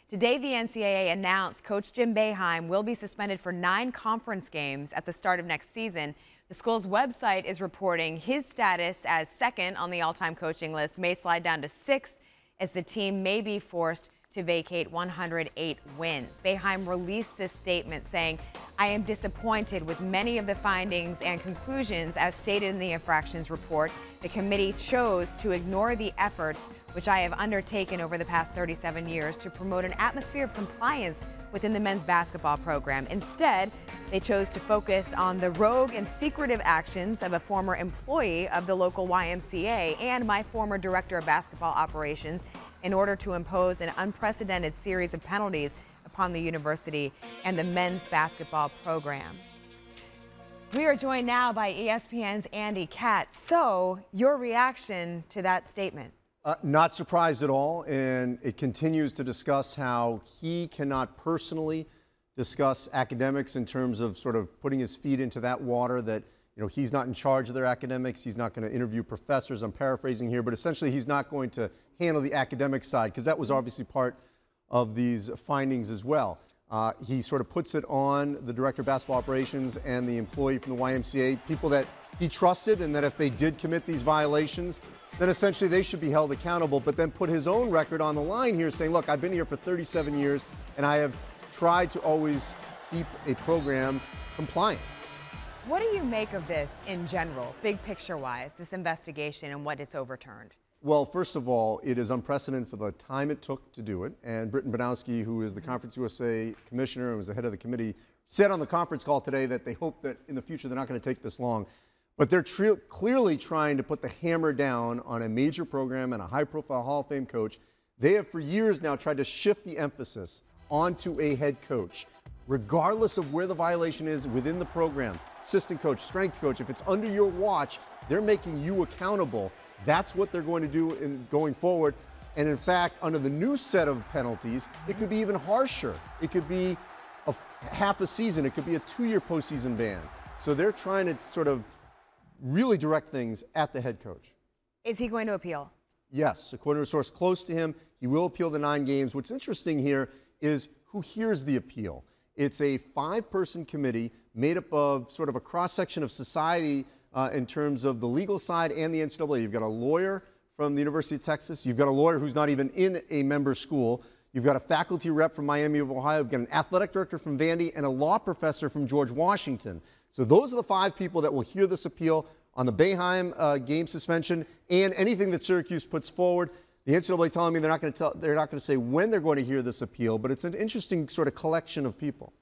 Today, the NCAA announced Coach Jim Boeheim will be suspended for 9 conference games at the start of next season. The school's website is reporting his status as second on the all-time coaching list may slide down to 6th as the team may be forced to vacate 108 wins. Boeheim released this statement saying, "I am disappointed with many of the findings and conclusions as stated in the infractions report. The committee chose to ignore the efforts which I have undertaken over the past 37 years to promote an atmosphere of compliance within the men's basketball program. Instead, they chose to focus on the rogue and secretive actions of a former employee of the local YMCA and my former director of basketball operations in order to impose an unprecedented series of penalties upon the university and the men's basketball program." We are joined now by ESPN's Andy Katz. So, your reaction to that statement? Not surprised at all, and it continues to discuss how he cannot personally discuss academics in terms of sort of putting his feet into that water, that he's not in charge of their academics. He's not going to interview professors. I'm paraphrasing here, but essentially he's not going to handle the academic side because that was obviously part of these findings as well. He sort of puts it on the director of basketball operations and the employee from the YMCA, people that he trusted, and that if they did commit these violations, then essentially they should be held accountable, but then put his own record on the line here saying, look, I've been here for 37 years and I have tried to always keep a program compliant. What do you make of this in general, big picture-wise, this investigation and what it's overturned? Well, first of all, it is unprecedented for the time it took to do it. And Britton Banowski, who is the Conference USA commissioner and was the head of the committee, said on the conference call today that they hope that in the future they're not going to take this long. But they're clearly trying to put the hammer down on a major program and a high-profile Hall of Fame coach. They have for years now tried to shift the emphasis onto a head coach, regardless of where the violation is within the program. Assistant coach, strength coach, if it's under your watch, they're making you accountable. That's what they're going to do going forward. And in fact, under the new set of penalties, it could be even harsher. It could be half a season. It could be a 2-year postseason ban. So they're trying to sort of really direct things at the head coach. Is he going to appeal? Yes, according to a source close to him, he will appeal the 9 games. What's interesting here is who hears the appeal. It's a 5-person committee made up of sort of a cross-section of society in terms of the legal side and the NCAA. You've got a lawyer from the University of Texas. You've got a lawyer who's not even in a member school. You've got a faculty rep from Miami of Ohio. You've got an athletic director from Vandy and a law professor from George Washington. So those are the 5 people that will hear this appeal on the Boeheim game suspension and anything that Syracuse puts forward. The NCAA telling me they're not going to say when they're going to hear this appeal, but it's an interesting sort of collection of people.